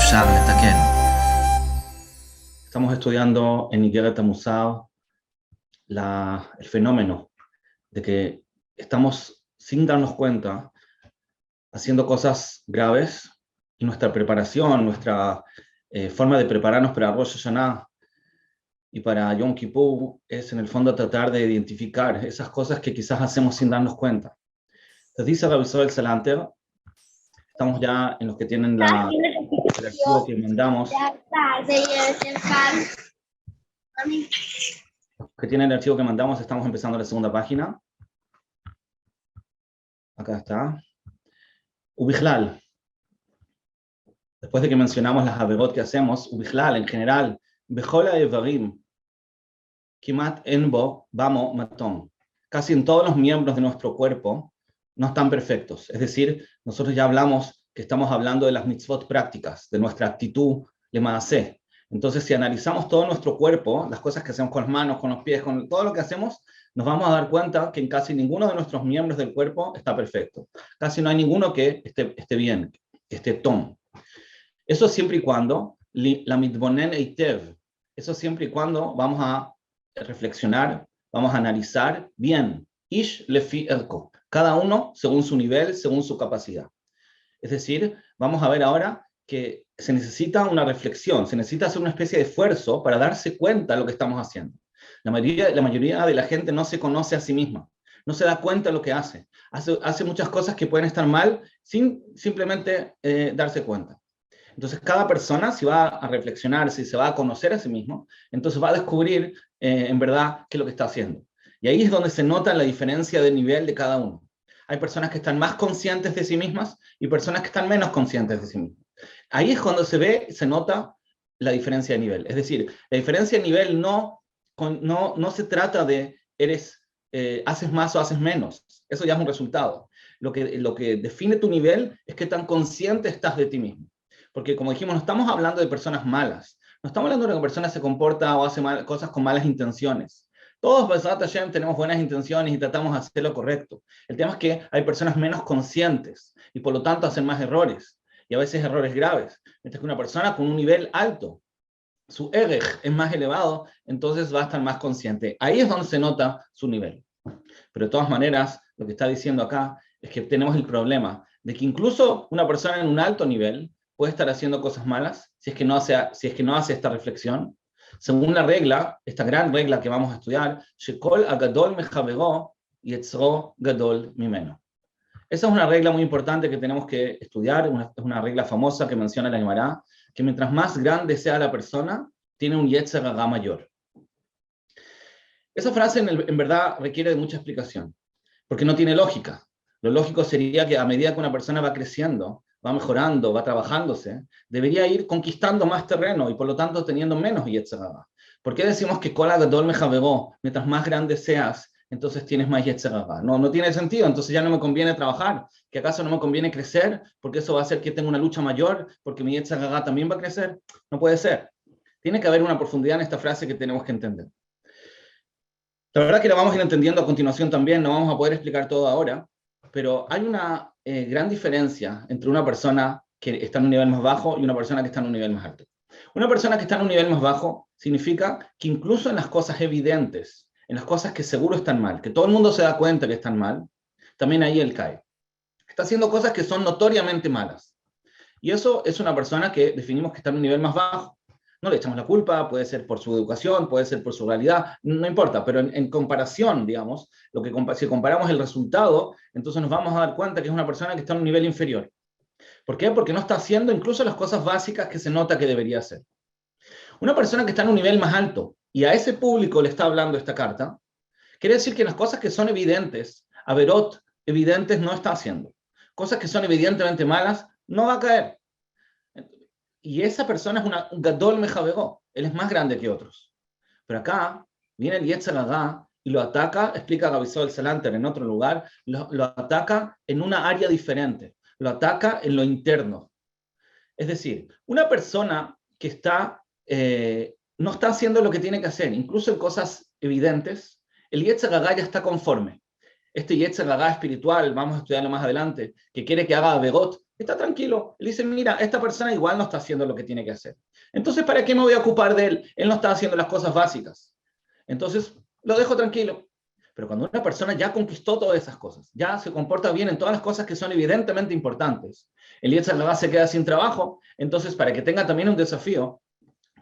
אפשר לתקן. Estamos estudiando en Igeret HaMusar el fenómeno de que estamos, sin darnos cuenta, haciendo cosas graves y nuestra preparación, nuestra forma de prepararnos para Rosh Hashanah y para Yom Kippur es en el fondo tratar de identificar esas cosas que quizás hacemos sin darnos cuenta. Entonces dice Rabbi Israel Salanter, estamos ya en los que tienen el archivo que mandamos. Que tiene el archivo que mandamos, estamos empezando la segunda página. Acá está. Ubichlal. Después de que mencionamos las averot que hacemos, Ubichlal en general, Bejola Evarim, Kimat Enbo, Bamo Matom. Casi en todos los miembros de nuestro cuerpo no están perfectos. Es decir, nosotros ya hablamos que estamos hablando de las mitzvot prácticas, de nuestra actitud lemaaseh. Entonces, si analizamos todo nuestro cuerpo, las cosas que hacemos con las manos, con los pies, con todo lo que hacemos, nos vamos a dar cuenta que en casi ninguno de nuestros miembros del cuerpo está perfecto. Casi no hay ninguno que esté bien, que esté tom. Eso siempre y cuando, la mitbonen eitev, eso siempre y cuando vamos a reflexionar, vamos a analizar bien, ish lefi elko, cada uno según su nivel, según su capacidad. Es decir, vamos a ver ahora que se necesita una reflexión, se necesita hacer una especie de esfuerzo para darse cuenta de lo que estamos haciendo. La mayoría de la gente no se conoce a sí misma, no se da cuenta de lo que hace muchas cosas que pueden estar mal sin simplemente darse cuenta. Entonces, cada persona, si va a reflexionar, si se va a conocer a sí mismo, entonces va a descubrir en verdad qué es lo que está haciendo. Y ahí es donde se nota la diferencia de nivel de cada uno. Hay personas que están más conscientes de sí mismas y personas que están menos conscientes de sí mismas. Ahí es cuando se nota la diferencia de nivel. Es decir, la diferencia de nivel no se trata de haces más o haces menos. Eso ya es un resultado. Lo que define tu nivel es qué tan consciente estás de ti mismo. Porque como dijimos, no estamos hablando de personas malas. No estamos hablando de que una persona se comporta o hace cosas con malas intenciones. Todos, Besat Hashem, tenemos buenas intenciones y tratamos de hacer lo correcto. El tema es que hay personas menos conscientes y por lo tanto hacen más errores. Y a veces errores graves. Mientras que una persona con un nivel alto, su erech es más elevado, entonces va a estar más consciente. Ahí es donde se nota su nivel. Pero de todas maneras, lo que está diciendo acá es que tenemos el problema de que incluso una persona en un alto nivel puede estar haciendo cosas malas si es que no hace esta reflexión. Según la regla, esta gran regla que vamos a estudiar, Shekol agadol mechavero yetzro gadol mimeno. Esa es una regla muy importante que tenemos que estudiar, es una regla famosa que menciona la Gemara, que mientras más grande sea la persona, tiene un yetzer hara mayor. Esa frase en verdad requiere de mucha explicación, porque no tiene lógica. Lo lógico sería que a medida que una persona va creciendo, va mejorando, va trabajándose, debería ir conquistando más terreno y por lo tanto teniendo menos yetzer hara. ¿Por qué decimos que kol gadol mechavero, mientras más grande seas, entonces tienes más yetzer hara? No tiene sentido, entonces ya no me conviene trabajar, que acaso no me conviene crecer, porque eso va a hacer que tenga una lucha mayor, porque mi yetzer hara también va a crecer. No puede ser. Tiene que haber una profundidad en esta frase que tenemos que entender. La verdad que la vamos a ir entendiendo a continuación también, no vamos a poder explicar todo ahora, pero hay una gran diferencia entre una persona que está en un nivel más bajo y una persona que está en un nivel más alto. Una persona que está en un nivel más bajo significa que incluso en las cosas evidentes, en las cosas que seguro están mal, que todo el mundo se da cuenta que están mal, también ahí él cae. Está haciendo cosas que son notoriamente malas. Y eso es una persona que definimos que está en un nivel más bajo. No le echamos la culpa, puede ser por su educación, puede ser por su realidad, no importa, pero en comparación, digamos, si comparamos el resultado, entonces nos vamos a dar cuenta que es una persona que está en un nivel inferior. ¿Por qué? Porque no está haciendo incluso las cosas básicas que se nota que debería hacer. Una persona que está en un nivel más alto y a ese público le está hablando esta carta, quiere decir que las cosas que son evidentes, averot evidentes, no está haciendo. Cosas que son evidentemente malas, no va a caer. Y esa persona es un gadol mechavero, él es más grande que otros. Pero acá viene el yetzer hara y lo ataca, explica Rabbi Israel Salanter en otro lugar, lo ataca en una área diferente, lo ataca en lo interno. Es decir, una persona que no está haciendo lo que tiene que hacer, incluso en cosas evidentes, el yetzer hara ya está conforme. Este yetzer hara espiritual, vamos a estudiarlo más adelante, que quiere que haga averot, está tranquilo. Él dice, mira, esta persona igual no está haciendo lo que tiene que hacer. Entonces, ¿para qué me voy a ocupar de él? Él no está haciendo las cosas básicas. Entonces, lo dejo tranquilo. Pero cuando una persona ya conquistó todas esas cosas, ya se comporta bien en todas las cosas que son evidentemente importantes, el Yetzer Hara se queda sin trabajo, entonces para que tenga también un desafío,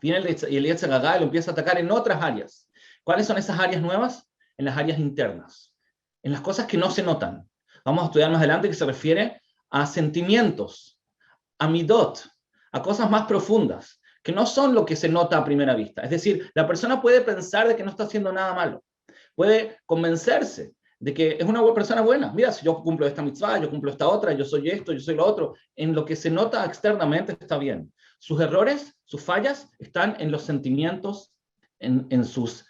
viene el Yetzer Hara y lo empieza a atacar en otras áreas. ¿Cuáles son esas áreas nuevas? En las áreas internas, en las cosas que no se notan. Vamos a estudiar más adelante que se refiere a sentimientos, a midot, a cosas más profundas, que no son lo que se nota a primera vista. Es decir, la persona puede pensar de que no está haciendo nada malo, puede convencerse de que es una persona buena. Mira, si yo cumplo esta mitzvah, yo cumplo esta otra, yo soy esto, yo soy lo otro. En lo que se nota externamente está bien. Sus errores, sus fallas, están en los sentimientos, en sus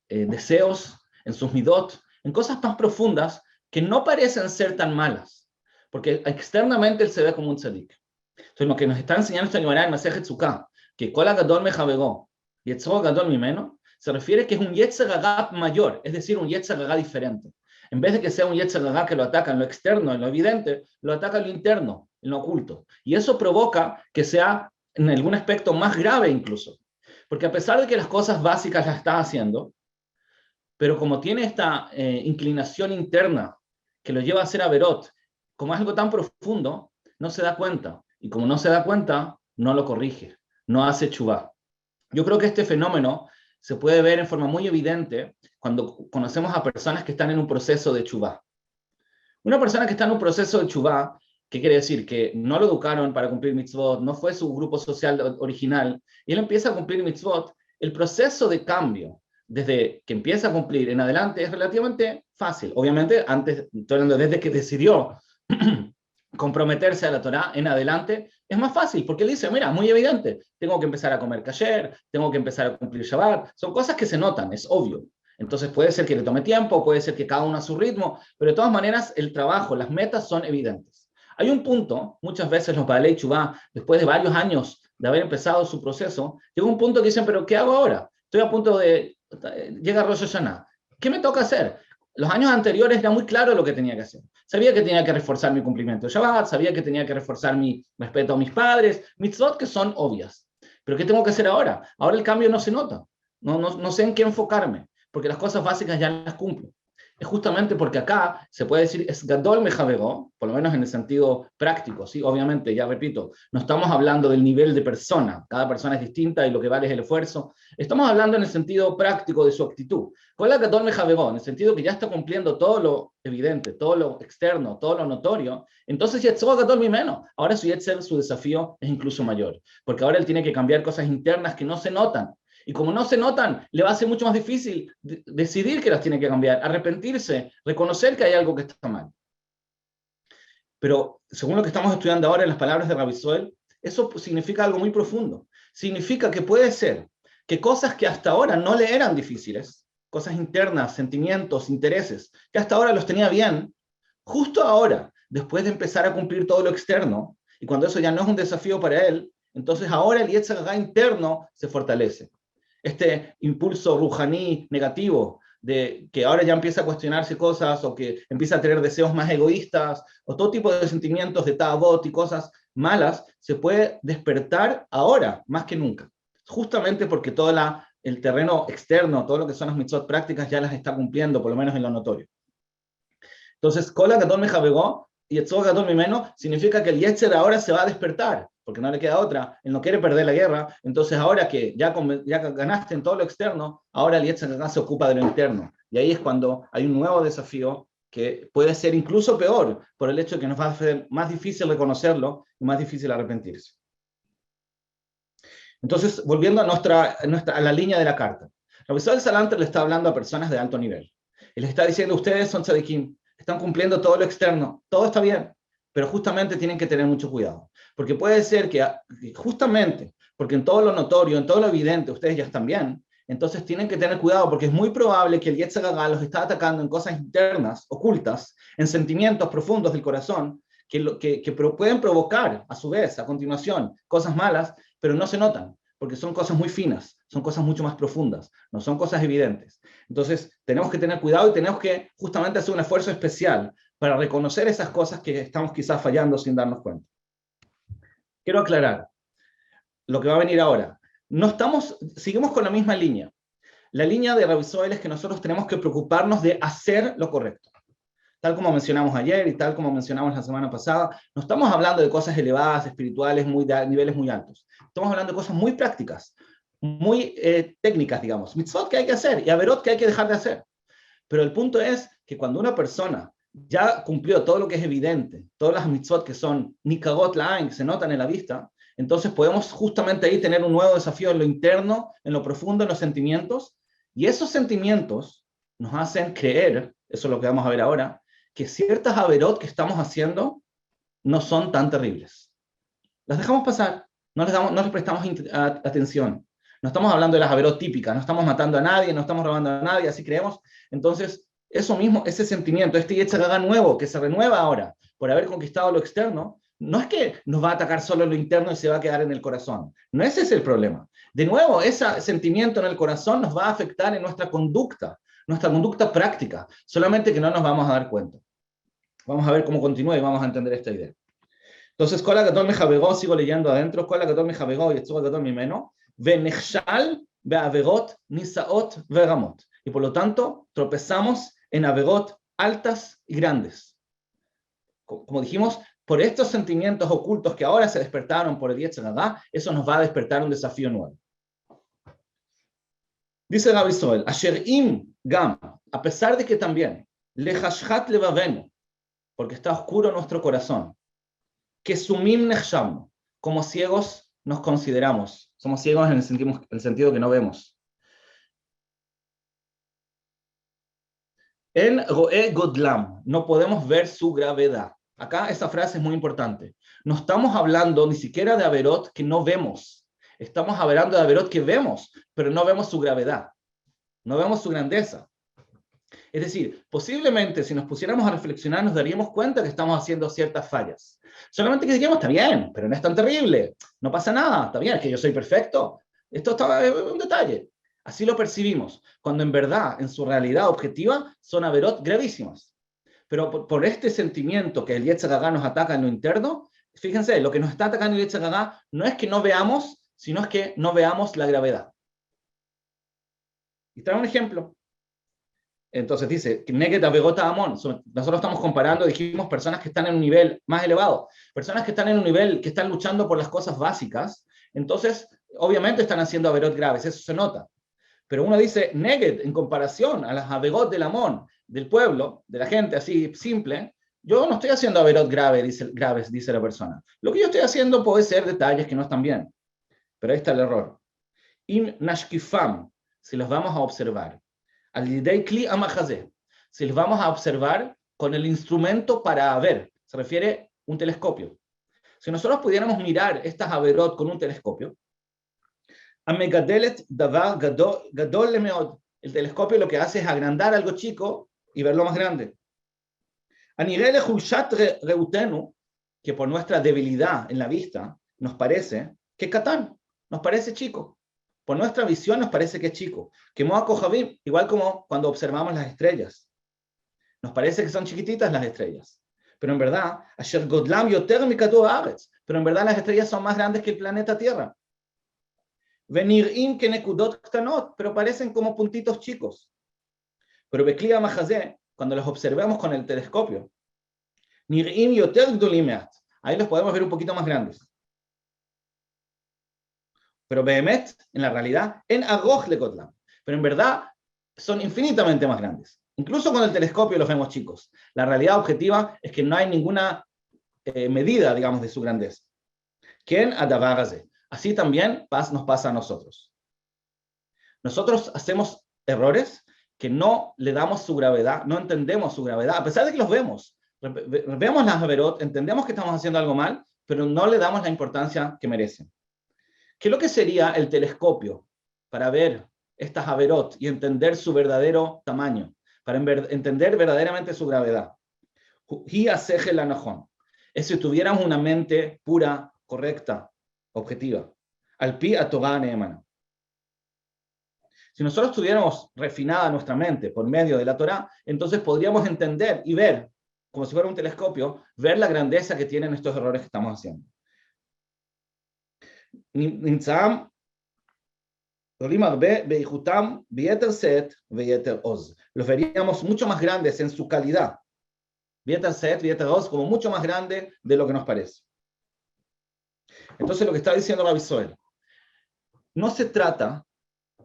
deseos, en sus midot, en cosas más profundas que no parecen ser tan malas, porque externamente él se ve como un tzadik. Entonces, lo que nos está enseñando esta Gemara en Masejet Sukkah, que Kol HaGadol Mechavero, Yetzro Gadol Mimeno, se refiere que es un Yetzer Hara mayor, es decir, un Yetzer Hara diferente. En vez de que sea un Yetzer Hara que lo ataca en lo externo, en lo evidente, lo ataca en lo interno, en lo oculto. Y eso provoca que sea en algún aspecto más grave incluso. Porque a pesar de que las cosas básicas las está haciendo, pero como tiene esta inclinación interna que lo lleva a hacer averot, como es algo tan profundo, no se da cuenta. Y como no se da cuenta, no lo corrige, no hace chubá. Yo creo que este fenómeno se puede ver en forma muy evidente cuando conocemos a personas que están en un proceso de chubá. Una persona que está en un proceso de chubá, ¿qué quiere decir? Que no lo educaron para cumplir mitzvot, no fue su grupo social original, y él empieza a cumplir mitzvot. El proceso de cambio, desde que empieza a cumplir en adelante, es relativamente fácil. Obviamente, desde que decidió comprometerse a la Torá en adelante, es más fácil, porque él dice, mira, muy evidente, tengo que empezar a comer kasher, tengo que empezar a cumplir Shabbat, son cosas que se notan, es obvio. Entonces puede ser que le tome tiempo, puede ser que cada uno a su ritmo, pero de todas maneras el trabajo, las metas son evidentes. Hay un punto, muchas veces los Baalei Teshuvá, después de varios años de haber empezado su proceso, llega un punto que dicen, pero ¿qué hago ahora? Estoy a punto de... Llega Rosh Hashanah. ¿Qué me toca hacer? Los años anteriores era muy claro lo que tenía que hacer. Sabía que tenía que reforzar mi cumplimiento de Shabbat, sabía que tenía que reforzar mi respeto a mis padres, mitzvot que son obvias. Pero ¿qué tengo que hacer ahora? Ahora el cambio no se nota. No sé en qué enfocarme, porque las cosas básicas ya las cumplo. Es justamente porque acá se puede decir es Gadol Mechavero, por lo menos en el sentido práctico, ¿sí? Obviamente, ya repito, no estamos hablando del nivel de persona, cada persona es distinta y lo que vale es el esfuerzo. Estamos hablando en el sentido práctico de su actitud. ¿Cuál es Gadol Mechavero? En el sentido que ya está cumpliendo todo lo evidente, todo lo externo, todo lo notorio. Entonces, Yetzro Gadol Mimeno. Ahora su Yetzer, su desafío es incluso mayor, porque ahora él tiene que cambiar cosas internas que no se notan. Y como no se notan, le va a ser mucho más difícil decidir que las tiene que cambiar, arrepentirse, reconocer que hay algo que está mal. Pero según lo que estamos estudiando ahora en las palabras de Rabbi Zoel, eso significa algo muy profundo. Significa que puede ser que cosas que hasta ahora no le eran difíciles, cosas internas, sentimientos, intereses, que hasta ahora los tenía bien, justo ahora, después de empezar a cumplir todo lo externo, y cuando eso ya no es un desafío para él, entonces ahora el Yetzer Hara interno se fortalece. Este impulso rujaní negativo de que ahora ya empieza a cuestionarse cosas o que empieza a tener deseos más egoístas o todo tipo de sentimientos de ta'avot y cosas malas, se puede despertar ahora más que nunca. Justamente porque todo el terreno externo, todo lo que son las mitzvot prácticas ya las está cumpliendo, por lo menos en lo notorio. Entonces, Kol HaGadol Mechavero y Yetzro Gadol Mimeno significa que el Yetzer ahora se va a despertar, porque no le queda otra, él no quiere perder la guerra, entonces ahora que ya ganaste en todo lo externo, ahora el Yetzer Hara se ocupa de lo interno, y ahí es cuando hay un nuevo desafío que puede ser incluso peor, por el hecho de que nos va a ser más difícil reconocerlo y más difícil arrepentirse. Entonces, volviendo a la línea de la carta, Rabbi Zoel Salanter le está hablando a personas de alto nivel, y les está diciendo, ustedes son tzadikim, están cumpliendo todo lo externo, todo está bien, pero justamente tienen que tener mucho cuidado, porque puede ser que justamente, porque en todo lo notorio, en todo lo evidente, ustedes ya están bien, entonces tienen que tener cuidado, porque es muy probable que el Yetzer Hara los está atacando en cosas internas, ocultas, en sentimientos profundos del corazón, que pueden provocar, a su vez, a continuación, cosas malas, pero no se notan, porque son cosas muy finas, son cosas mucho más profundas, no son cosas evidentes. Entonces, tenemos que tener cuidado y tenemos que justamente hacer un esfuerzo especial para reconocer esas cosas que estamos quizás fallando sin darnos cuenta. Quiero aclarar lo que va a venir ahora. Seguimos con la misma línea. La línea de Rabbi Soel es que nosotros tenemos que preocuparnos de hacer lo correcto. Tal como mencionamos ayer y tal como mencionamos la semana pasada, no estamos hablando de cosas elevadas, espirituales, niveles muy altos. Estamos hablando de cosas muy prácticas, muy técnicas, digamos. Mitzvot que hay que hacer y averot que hay que dejar de hacer. Pero el punto es que cuando una persona ya cumplió todo lo que es evidente, todas las mitzvot que son nikagot la'ain, que se notan en la vista, entonces podemos justamente ahí tener un nuevo desafío en lo interno, en lo profundo, en los sentimientos, y esos sentimientos nos hacen creer, eso es lo que vamos a ver ahora, que ciertas averot que estamos haciendo no son tan terribles. Las dejamos pasar, no les prestamos atención. No estamos hablando de las averot típicas, no estamos matando a nadie, no estamos robando a nadie, así creemos. Entonces, eso mismo, ese sentimiento, este Yetzer Hara nuevo, que se renueva ahora por haber conquistado lo externo, no es que nos va a atacar solo lo interno y se va a quedar en el corazón. No ese es el problema. De nuevo, ese sentimiento en el corazón nos va a afectar en nuestra conducta práctica, solamente que no nos vamos a dar cuenta. Vamos a ver cómo continúa y vamos a entender esta idea. Entonces, Kol HaGadol Mejabego, sigo leyendo adentro, Kol HaGadol Mejabego y Yetzur HaGadol Mimeno, Venechshal be'averot nisaot ve'ramot. Y por lo tanto, tropezamos en averot altas y grandes. Como dijimos, por estos sentimientos ocultos que ahora se despertaron por el Yetzer Hara, eso nos va a despertar un desafío nuevo. Dice Rabbi Soel, Asher im gam, a pesar de que también, lehashchat levavenu, porque está oscuro nuestro corazón, que sumim nechshamnu, como ciegos nos consideramos, somos ciegos en el sentido que no vemos. En roe godlam, no podemos ver su gravedad. Acá esa frase es muy importante. No estamos hablando ni siquiera de averot que no vemos. Estamos hablando de averot que vemos, pero no vemos su gravedad. No vemos su grandeza. Es decir, posiblemente si nos pusiéramos a reflexionar nos daríamos cuenta que estamos haciendo ciertas fallas. Solamente que diríamos, está bien, pero no es tan terrible. No pasa nada, está bien, es que yo soy perfecto. Esto es un detalle. Así lo percibimos, cuando en verdad, en su realidad objetiva, son averot gravísimas. Pero por este sentimiento que el Yetzer Hara nos ataca en lo interno, fíjense, lo que nos está atacando el Yetzer Hara no es que no veamos, sino es que no veamos la gravedad. Y trae un ejemplo. Entonces dice, Neged Averot Amon. Nosotros estamos comparando, dijimos, personas que están en un nivel más elevado, personas que están en un nivel que están luchando por las cosas básicas, entonces obviamente están haciendo averot graves, eso se nota. Pero uno dice, Neged, en comparación a las averot del Amon, del pueblo, de la gente así simple, yo no estoy haciendo averot graves, dice la persona. Lo que yo estoy haciendo puede ser detalles que no están bien. Pero ahí está el error. In nashkifam, si los vamos a observar. Al yidei kli amachazeh, si los vamos a observar con el instrumento para ver, se refiere a un telescopio. Si nosotros pudiéramos mirar estas averot con un telescopio, amegadelet davar gadol lemeod, el telescopio lo que hace es agrandar algo chico y verlo más grande. Anirele hushat reutenu, que por nuestra debilidad en la vista nos parece que Catán, nos parece chico. Por nuestra visión nos parece que es chico. Que Moa Kohavim, igual como cuando observamos las estrellas. Nos parece que son chiquititas las estrellas. Pero en verdad, Asher Godlam Yoter Mikatu Haaretz, pero en verdad las estrellas son más grandes que el planeta Tierra. Venir'im kenekudot ktanot, pero parecen como puntitos chicos. Pero Bekli Amachazeh, cuando los observamos con el telescopio, Nir'im Yoter Gdolim Meat, ahí los podemos ver un poquito más grandes. Pero Behemet, en la realidad, en Aroch Lekotlam. Pero en verdad son infinitamente más grandes. Incluso con el telescopio los vemos chicos. La realidad objetiva es que no hay ninguna medida, digamos, de su grandeza. Ken Adavar Hazeh. Así también nos pasa a nosotros. Nosotros hacemos errores que no le damos su gravedad, no entendemos su gravedad, a pesar de que los vemos. Vemos las averot, entendemos que estamos haciendo algo mal, pero no le damos la importancia que merecen. ¿Qué es lo que sería el telescopio para ver estas averot y entender su verdadero tamaño, para entender verdaderamente su gravedad? Es si tuviéramos una mente pura, correcta, objetiva. Al pi a Torah neemana. Si nosotros tuviéramos refinada nuestra mente por medio de la Torah, entonces podríamos entender y ver como si fuera un telescopio, ver la grandeza que tienen estos errores que estamos haciendo. Los veríamos mucho más grandes en su calidad, como mucho más grande de lo que nos parece. Entonces lo que está diciendo Rabbi Zohar, no se trata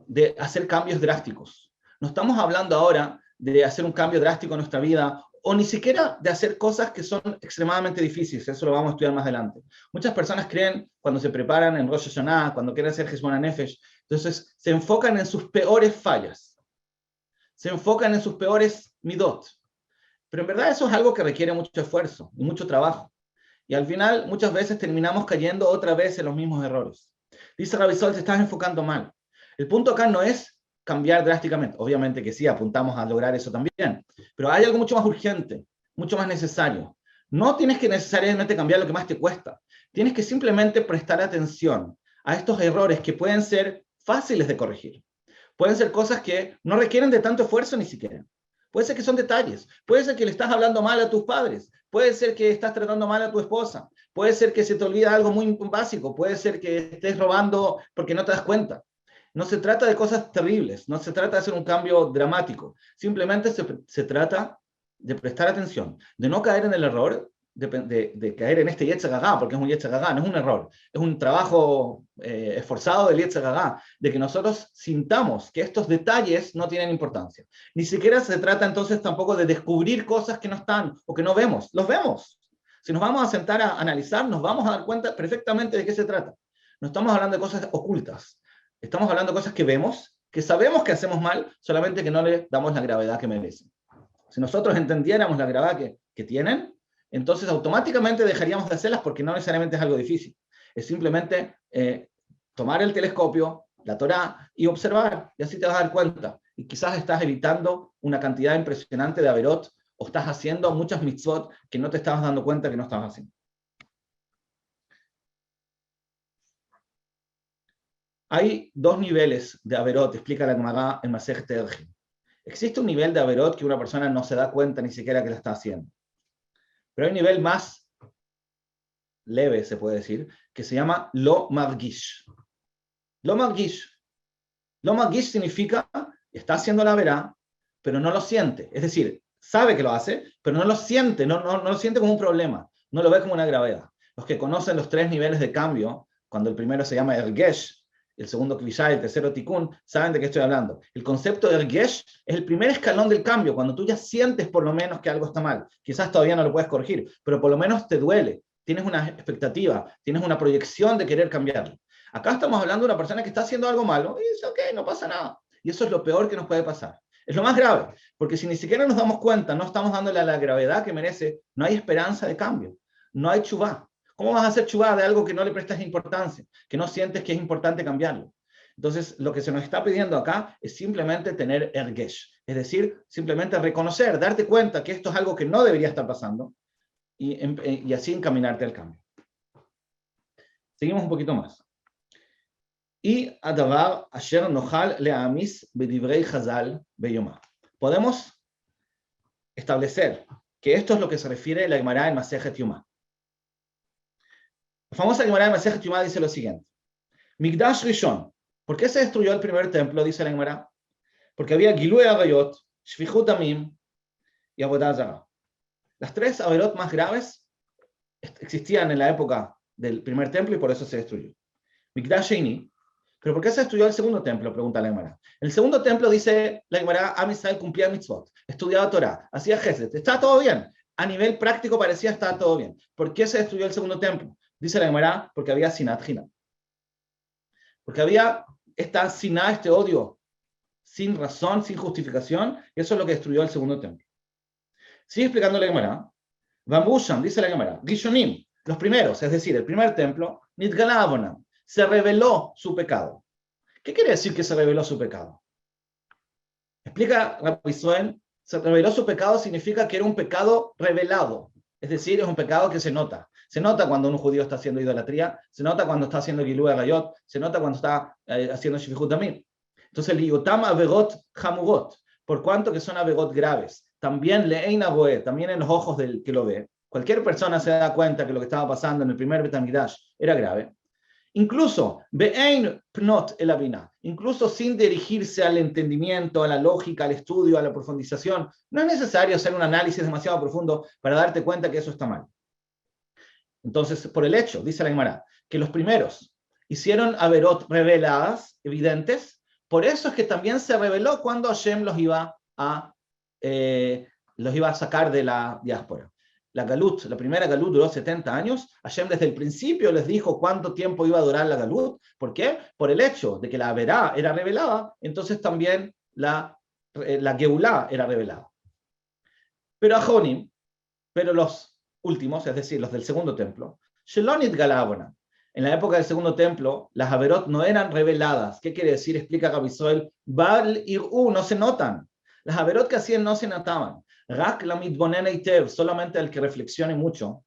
de hacer cambios drásticos. No estamos hablando ahora de hacer un cambio drástico en nuestra vida, o ni siquiera de hacer cosas que son extremadamente difíciles. Eso lo vamos a estudiar más adelante. Muchas personas creen, cuando se preparan en Rosh Hashanah, cuando quieren hacer Heshbon HaNefesh, entonces se enfocan en sus peores fallas, se enfocan en sus peores midot. Pero en verdad eso es algo que requiere mucho esfuerzo y mucho trabajo. Y al final, muchas veces terminamos cayendo otra vez en los mismos errores. Dice Rabbi Zohar, te estás enfocando mal. El punto acá no es cambiar drásticamente. Obviamente que sí, apuntamos a lograr eso también. Pero hay algo mucho más urgente, mucho más necesario. No tienes que necesariamente cambiar lo que más te cuesta. Tienes que simplemente prestar atención a estos errores que pueden ser fáciles de corregir. Pueden ser cosas que no requieren de tanto esfuerzo ni siquiera. Puede ser que son detalles. Puede ser que le estás hablando mal a tus padres. Puede ser que estás tratando mal a tu esposa. Puede ser que se te olvida algo muy básico. Puede ser que estés robando porque no te das cuenta. No se trata de cosas terribles. No se trata de hacer un cambio dramático. Simplemente se trata de prestar atención, de no caer en el error, de caer en este Yetzer Hara, porque es un Yetzer Hara, no es un error. Es un trabajo esforzado del Yetzer Hara, de que nosotros sintamos que estos detalles no tienen importancia. Ni siquiera se trata entonces tampoco de descubrir cosas que no están o que no vemos. Los vemos. Si nos vamos a sentar a analizar, nos vamos a dar cuenta perfectamente de qué se trata. No estamos hablando de cosas ocultas. Estamos hablando de cosas que vemos, que sabemos que hacemos mal, solamente que no le damos la gravedad que merecen. Si nosotros entendiéramos la gravedad que tienen, entonces automáticamente dejaríamos de hacerlas, porque no necesariamente es algo difícil. Es simplemente tomar el telescopio, la Torá, y observar, y así te vas a dar cuenta. Y quizás estás evitando una cantidad impresionante de averot, o estás haciendo muchas mitzvot que no te estabas dando cuenta que no estabas haciendo. Hay dos niveles de averot, explica la Gemara en Masechet Ergin. Existe un nivel de averot que una persona no se da cuenta ni siquiera que la está haciendo. Pero hay un nivel más leve, se puede decir, que se llama lo margish. Lo margish. Lo margish significa, está haciendo la verá, pero no lo siente. Es decir, sabe que lo hace, pero no lo siente, no lo siente como un problema, no lo ve como una gravedad. Los que conocen los tres niveles de cambio, cuando el primero se llama ergesh, el segundo klishá y el tercero tikkun, saben de qué estoy hablando. El concepto de ergesh es el primer escalón del cambio, cuando tú ya sientes por lo menos que algo está mal. Quizás todavía no lo puedes corregir, pero por lo menos te duele. Tienes una expectativa, tienes una proyección de querer cambiarlo. Acá estamos hablando de una persona que está haciendo algo malo y dice, ok, no pasa nada. Y eso es lo peor que nos puede pasar. Es lo más grave, porque si ni siquiera nos damos cuenta, no estamos dándole la gravedad que merece, no hay esperanza de cambio, no hay chubá. ¿Cómo vas a hacer chubá de algo que no le prestas importancia, que no sientes que es importante cambiarlo? Entonces, lo que se nos está pidiendo acá es simplemente tener ergesh, es decir, simplemente reconocer, darte cuenta que esto es algo que no debería estar pasando y así encaminarte al cambio. Seguimos un poquito más. Y adavar asher nochal leamis bedivrei Chazal beyomá. Podemos establecer que esto es lo que se refiere a la Gemara en Masejet Yomá. La famosa Gemara en Masejet Yomá dice lo siguiente: Migdash Rishon. ¿Por qué se destruyó el primer templo? Dice la Gemara. Porque había Gilui Arayot, Shfichut Damim y Avodah Zarah. Las tres averot más graves existían en la época del primer templo y por eso se destruyó. Migdash Sheini. ¿Pero por qué se destruyó el segundo templo? Pregunta la Gemara. El segundo templo, dice la Gemara, Am Israel cumplía mitzvot, estudiaba Torah, hacía Gesed, estaba todo bien. A nivel práctico parecía estar todo bien. ¿Por qué se destruyó el segundo templo? Dice la Gemara, porque había sinat hinam. Porque había esta siná, este odio, sin razón, sin justificación, y eso es lo que destruyó el segundo templo. Sigue explicando la Gemara. Vambusham, dice la Gemara, Gishonim, los primeros, es decir, el primer templo, Nitgalavonam, se reveló su pecado. ¿Qué quiere decir que se reveló su pecado? Explica Rabbi Zohar, se reveló su pecado significa que era un pecado revelado. Es decir, es un pecado que se nota. Se nota cuando un judío está haciendo idolatría, se nota cuando está haciendo Gilui Arayot, se nota cuando está haciendo Shfichut Damim. Entonces, Liotam Averot Hamurot, por cuanto que son Averot graves, también le'ein haroe, también en los ojos del que lo ve. Cualquier persona se da cuenta que lo que estaba pasando en el primer Bet HaMikdash era grave. Incluso, be'ein pnot el abina, incluso sin dirigirse al entendimiento, a la lógica, al estudio, a la profundización, no es necesario hacer un análisis demasiado profundo para darte cuenta que eso está mal. Entonces, por el hecho, dice la Gemara, que los primeros hicieron averot reveladas, evidentes, por eso es que también se reveló cuando Hashem los iba a sacar de la diáspora. La Galut, la primera Galut duró 70 años. Hashem desde el principio les dijo cuánto tiempo iba a durar la Galut. ¿Por qué? Por el hecho de que la Averá era revelada, entonces también la Geulá era revelada. Pero Ajonim, pero los últimos, es decir, los del segundo templo, Shelonit Galabona. En la época del segundo templo, las Averot no eran reveladas. ¿Qué quiere decir? Explica Gabisoel. Bal Ir'u, no se notan. Las Averot que hacían no se notaban. Rak la mitbonen eitev, solamente el que reflexione mucho.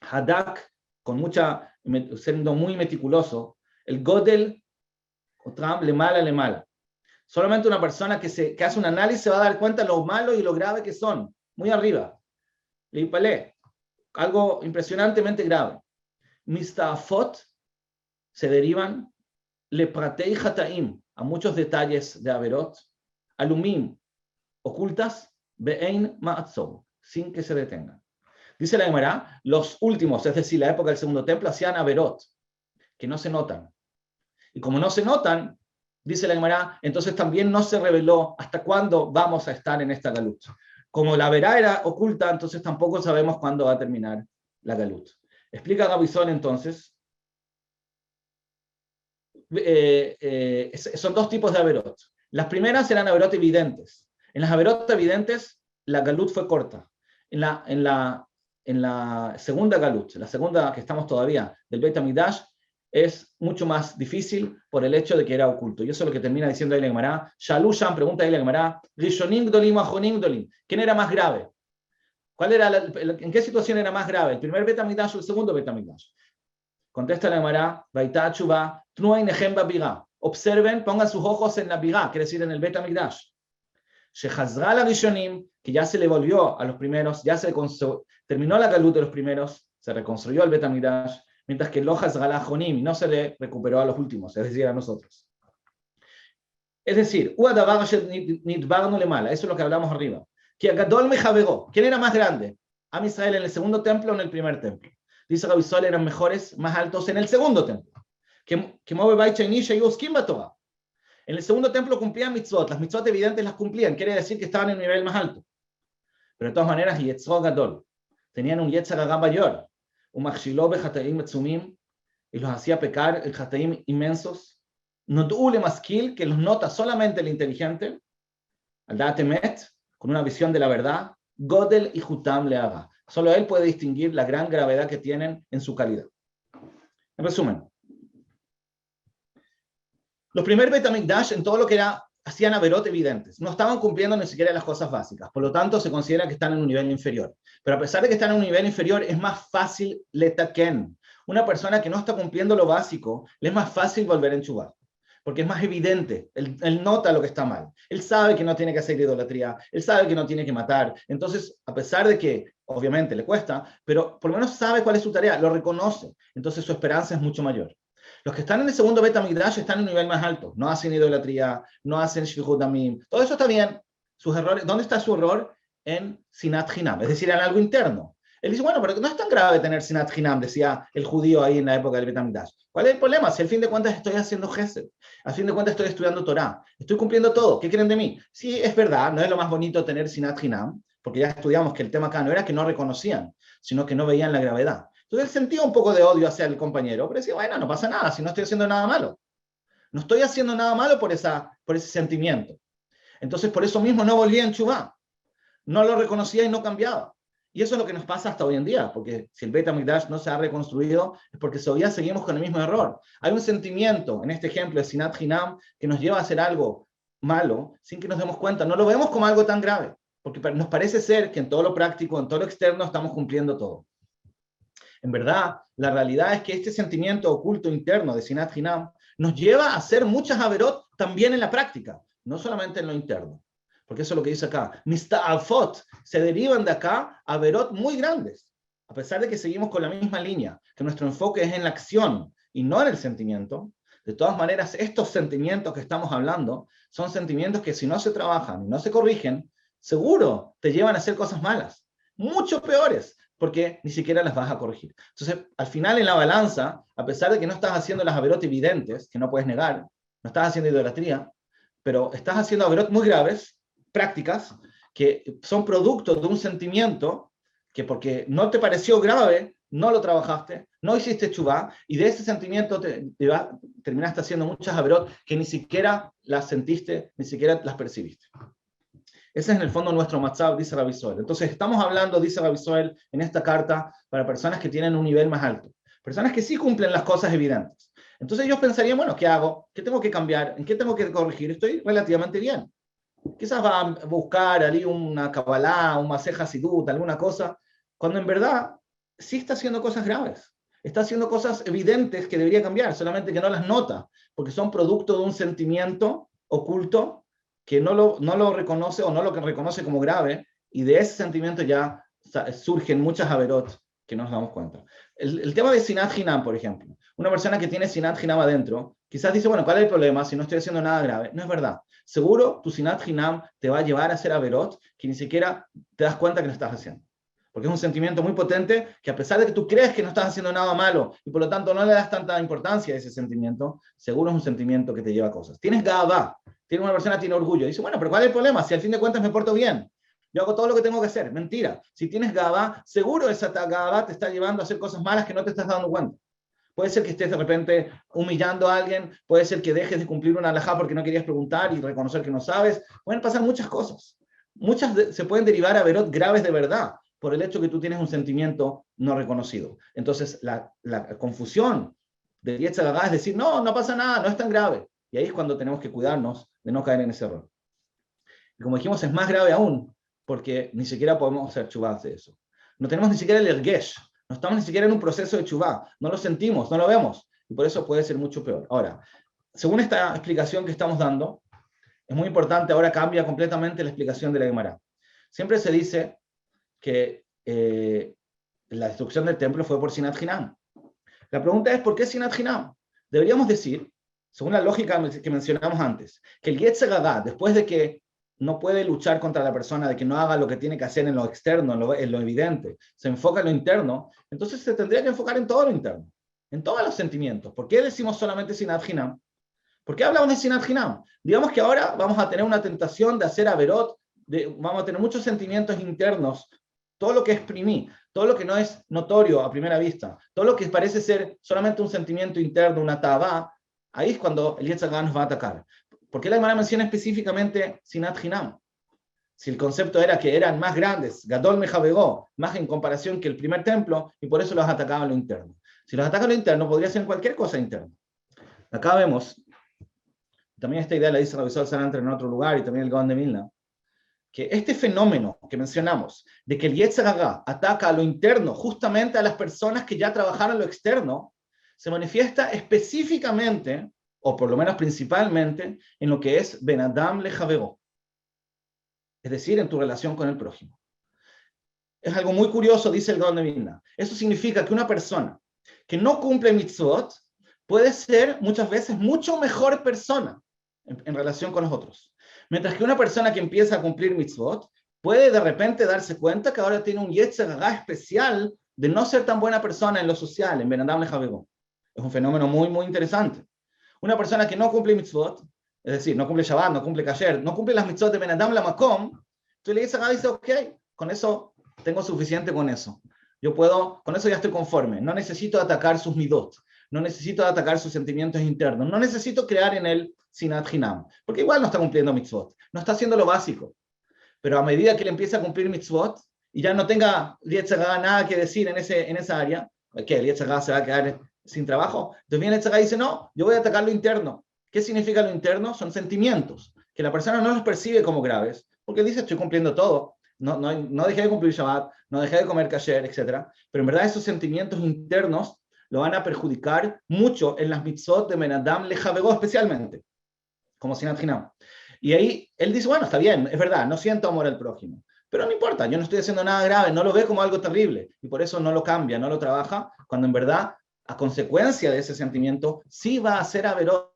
Hadak, siendo muy meticuloso. El Godel, otram le mala. Solamente una persona que hace un análisis se va a dar cuenta de lo malo y lo grave que son. Muy arriba. Leipale, algo impresionantemente grave. Mistafot se derivan le pratei hataim, a muchos detalles de Averot, alumim, ocultas, be'ein ma'atzor, sin que se detengan. Dice la Gemara, los últimos, es decir, la época del segundo templo, hacían Averot, que no se notan. Y como no se notan, dice la Gemara, entonces también no se reveló hasta cuándo vamos a estar en esta Galut. Como la Averá era oculta, entonces tampoco sabemos cuándo va a terminar la Galut. Explica Gabizón entonces, son dos tipos de Averot. Las primeras eran Averot evidentes. En las Averot evidentes, la Galut fue corta. En la segunda Galut, la segunda que estamos todavía, del Beit HaMikdash, es mucho más difícil por el hecho de que era oculto. Y eso es lo que termina diciendo ahí la Gemara. Shalu Sham pregunta ahí la Gemara, Rishonim Gdolim o Ajonim Gdolim. ¿Quién era más grave? ¿En qué situación era más grave? ¿El primer Bet HaMikdash o el segundo Bet HaMikdash? Contesta la Gemara, Vaitá Tshuva, Tnuay Nechem Babirá. Observen, pongan sus ojos en la Birá, quiere decir en el Bet HaMikdash. Shechazra la Rishonim, que ya se le volvió a los primeros, terminó la Galut de los primeros, se reconstruyó el Bet HaMikdash, mientras que lo Chazra la Jonim no se le recuperó a los últimos, es decir, a nosotros. Es decir, Uadavar Nidbarnu le mala, eso es lo que hablamos arriba. Que Agadol me javegó. ¿Quién era más grande? Am Israel en el segundo templo o en el primer templo. Dice Rabisol, eran mejores, más altos en el segundo templo. Que Mobe Baicha y Nisha y Uskim Batorah. En el segundo templo cumplían mitzvot. Las mitzvot evidentes las cumplían. Quiere decir que estaban en un nivel más alto. Pero de todas maneras, Yetzro Gadol. Tenían un Yetzar Agam Bayor. Un Machshilo Bejataim Metzumim. Y los hacía pecar el Jataim inmensos. Notule Maskil, que los nota solamente el inteligente. Al Datemet, con una visión de la verdad. Godel y Hutam le haga. Solo él puede distinguir la gran gravedad que tienen en su calidad. En resumen, los primeros Bet HaMikdash en todo lo que era, hacían Averot evidentes. No estaban cumpliendo ni siquiera las cosas básicas. Por lo tanto, se considera que están en un nivel inferior. Pero a pesar de que están en un nivel inferior, es más fácil letaken. Una persona que no está cumpliendo lo básico, le es más fácil volver a enchubar. Porque es más evidente, él nota lo que está mal, él sabe que no tiene que hacer idolatría, él sabe que no tiene que matar, entonces a pesar de que obviamente le cuesta, pero por lo menos sabe cuál es su tarea, lo reconoce, entonces su esperanza es mucho mayor. Los que están en el segundo Bet HaMikdash están en un nivel más alto, no hacen idolatría, no hacen shvichut damim, todo eso está bien, sus errores, ¿dónde está su error? En Sinat Hinam, es decir, en algo interno. Él dice, bueno, pero no es tan grave tener Sinat Hinam, decía el judío ahí en la época del Bet HaMikdash. ¿Cuál es el problema? Si al fin de cuentas estoy haciendo Gesed, al fin de cuentas estoy estudiando Torah, estoy cumpliendo todo, ¿qué quieren de mí? Sí, es verdad, no es lo más bonito tener Sinat Hinam, porque ya estudiamos que el tema acá no era que no reconocían, sino que no veían la gravedad. Entonces él sentía un poco de odio hacia el compañero, pero decía, bueno, no pasa nada, si no estoy haciendo nada malo. No estoy haciendo nada malo por ese sentimiento. Entonces por eso mismo no volvía en Teshuvá. No lo reconocía y no cambiaba. Y eso es lo que nos pasa hasta hoy en día, porque si el Bet HaMikdash no se ha reconstruido, es porque todavía seguimos con el mismo error. Hay un sentimiento, en este ejemplo de Sinat Hinam, que nos lleva a hacer algo malo sin que nos demos cuenta. No lo vemos como algo tan grave, porque nos parece ser que en todo lo práctico, en todo lo externo, estamos cumpliendo todo. En verdad, la realidad es que este sentimiento oculto interno de Sinat Hinam nos lleva a hacer muchas averot también en la práctica, no solamente en lo interno. porque eso es lo que dice acá. Mista'afot, se derivan de acá averot muy grandes, a pesar de que seguimos con la misma línea, que nuestro enfoque es en la acción y no en el sentimiento. De todas maneras, estos sentimientos que estamos hablando son sentimientos que si no se trabajan y no se corrigen, seguro te llevan a hacer cosas malas, mucho peores, porque ni siquiera las vas a corregir. Entonces, al final en la balanza, a pesar de que no estás haciendo las averot evidentes, que no puedes negar, no estás haciendo idolatría, pero estás haciendo averot muy graves, prácticas, que son producto de un sentimiento que porque no te pareció grave, no lo trabajaste, no hiciste teshuvá, y de ese sentimiento terminaste haciendo muchas averot que ni siquiera las sentiste, ni siquiera las percibiste. Ese es en el fondo nuestro matzab, dice Rabbi Soel. Entonces estamos hablando, dice Rabbi Soel, en esta carta para personas que tienen un nivel más alto, personas que sí cumplen las cosas evidentes. Entonces ellos pensarían, bueno, ¿qué hago? ¿Qué tengo que cambiar? ¿En qué tengo que corregir? Estoy relativamente bien. Quizás va a buscar ahí una Kabbalah, un Masej Hasidut, alguna cosa, cuando en verdad sí está haciendo cosas graves. Está haciendo cosas evidentes que debería cambiar, solamente que no las nota, porque son producto de un sentimiento oculto que no lo reconoce o no lo reconoce como grave, y de ese sentimiento ya surgen muchas averot que nos damos cuenta. El tema de Sinat Hinam, por ejemplo. Una persona que tiene Sinat Hinam adentro, quizás dice, bueno, ¿cuál es el problema si no estoy haciendo nada grave? No es verdad. Seguro tu Sinat Hinam te va a llevar a hacer averot que ni siquiera te das cuenta que lo estás haciendo. Porque es un sentimiento muy potente que a pesar de que tú crees que no estás haciendo nada malo y por lo tanto no le das tanta importancia a ese sentimiento, seguro es un sentimiento que te lleva a cosas. Tienes gavá, una persona tiene orgullo, dice, bueno, pero ¿cuál es el problema? Si al fin de cuentas me porto bien, yo hago todo lo que tengo que hacer. Mentira. Si tienes gavá, seguro esa gavá te está llevando a hacer cosas malas que no te estás dando cuenta. Puede ser que estés de repente humillando a alguien, puede ser que dejes de cumplir una halajá porque no querías preguntar y reconocer que no sabes. Pueden pasar muchas cosas. Muchas se pueden derivar a averot graves de verdad por el hecho que tú tienes un sentimiento no reconocido. Entonces, la confusión de Yetzer Hara es decir, no pasa nada, no es tan grave. Y ahí es cuando tenemos que cuidarnos de no caer en ese error. Y como dijimos, es más grave aún, porque ni siquiera podemos hacer teshuvá de eso. No tenemos ni siquiera el ergesh, no estamos ni siquiera en un proceso de teshuvá, no lo sentimos, no lo vemos, y por eso puede ser mucho peor. Ahora, según esta explicación que estamos dando, es muy importante, ahora cambia completamente la explicación de la Gemara. Siempre se dice que la destrucción del templo fue por Sinat Hinam. La pregunta es, ¿por qué Sinat Hinam? Deberíamos decir, según la lógica que mencionamos antes, que el Yetzer Hara, después de que no puede luchar contra la persona, de que no haga lo que tiene que hacer en lo externo, en lo evidente, se enfoca en lo interno, entonces se tendría que enfocar en todo lo interno, en todos los sentimientos. ¿Por qué decimos solamente Sinat Hinam? ¿Por qué hablamos de Sinat Hinam? Digamos que ahora vamos a tener una tentación de hacer averot, vamos a tener muchos sentimientos internos, todo lo que exprimí, todo lo que no es notorio a primera vista, todo lo que parece ser solamente un sentimiento interno, una tabá, ahí es cuando el Yetzer Hara nos va a atacar. ¿Por qué la Gemara menciona específicamente Sinat Hinam? Si el concepto era que eran más grandes, Gadol Mejabegó, más en comparación que el primer templo, y por eso los atacaba en lo interno. Si los ataca en lo interno, podría ser cualquier cosa interna. Acá vemos, también esta idea la dice Rabbi Soel Salanter en otro lugar, y también el Gaon de Vilna, que este fenómeno que mencionamos, de que el Yetzer Hara ataca a lo interno, justamente a las personas que ya trabajaron lo externo, se manifiesta específicamente, o por lo menos principalmente, en lo que es Ben Adam Lejaveró, es decir, en tu relación con el prójimo. Es algo muy curioso, dice el Gaon de Vilna. Eso significa que una persona que no cumple mitzvot puede ser muchas veces mucho mejor persona en relación con los otros. Mientras que una persona que empieza a cumplir mitzvot puede de repente darse cuenta que ahora tiene un Yetzer Hara especial de no ser tan buena persona en lo social, en Ben Adam Lejaveró. Es un fenómeno muy, muy interesante. Una persona que no cumple mitzvot, es decir, no cumple Shabbat, no cumple Kasher, no cumple las mitzvot de Ben Adam Lamakom, entonces le dice, ok, con eso tengo suficiente con eso. Yo puedo, con eso ya estoy conforme. No necesito atacar sus midot, no necesito atacar sus sentimientos internos, no necesito crear en él Sinat Hinam, porque igual no está cumpliendo mitzvot, no está haciendo lo básico. Pero a medida que él empieza a cumplir mitzvot y ya no tenga Yetzer Hara nada que decir en esa área, ¿qué? El Yetzer Hara se va a quedar sin trabajo. Entonces viene el Yetzer Hara y dice, no, yo voy a atacar lo interno. ¿Qué significa lo interno? Son sentimientos que la persona no los percibe como graves, porque dice, estoy cumpliendo todo, no dejé de cumplir Shabbat, no dejé de comer kasher, etc. Pero en verdad esos sentimientos internos lo van a perjudicar mucho en las mitzvot de Ben Adam Lejaveró especialmente, como Sinat Hinam. Y ahí él dice, bueno, está bien, es verdad, no siento amor al prójimo, pero no importa, yo no estoy haciendo nada grave, no lo ve como algo terrible, y por eso no lo cambia, no lo trabaja, cuando en verdad, a consecuencia de ese sentimiento, sí va a ser averot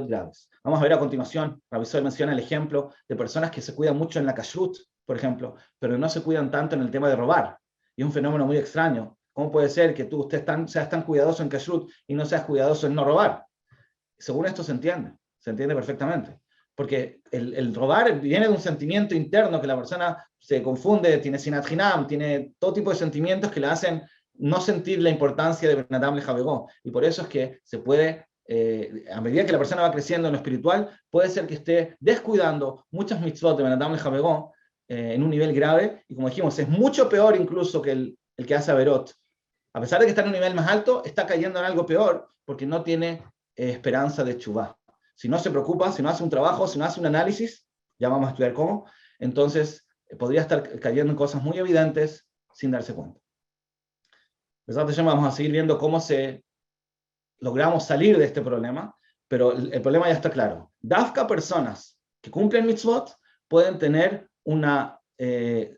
graves. Vamos a ver a continuación, Rabbi menciona el ejemplo de personas que se cuidan mucho en la kashrut, por ejemplo, pero no se cuidan tanto en el tema de robar. Y es un fenómeno muy extraño. ¿Cómo puede ser que usted seas tan cuidadoso en kashrut y no seas cuidadoso en no robar? Según esto se entiende perfectamente. Porque el robar viene de un sentimiento interno que la persona se confunde, tiene sinat hinam, tiene todo tipo de sentimientos que le hacen no sentir la importancia de Ben Adam Lehavero. Y por eso es que se puede, a medida que la persona va creciendo en lo espiritual, puede ser que esté descuidando muchas mitzvot de Ben Adam Lehavero en un nivel grave. Y como dijimos, es mucho peor incluso que el que hace averot. A pesar de que está en un nivel más alto, está cayendo en algo peor porque no tiene esperanza de chubá. Si no se preocupa, si no hace un trabajo, si no hace un análisis, ya vamos a estudiar cómo, entonces podría estar cayendo en cosas muy evidentes sin darse cuenta. Vamos a seguir viendo cómo logramos salir de este problema, pero el problema ya está claro. Dafka personas que cumplen mitzvot pueden tener un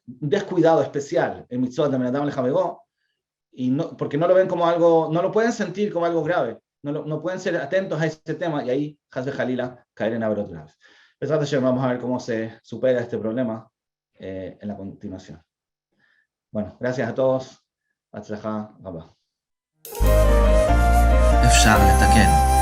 descuidado especial en mitzvot de Ben Adam Lehavero, y no, porque no lo ven como algo, no lo pueden sentir como algo grave, no pueden ser atentos a ese tema, y ahí, Haz de Jalila, caer en averot graves. Vamos a ver cómo se supera este problema en la continuación. Bueno, gracias a todos. הצלחה רבה. אפשר לתקן.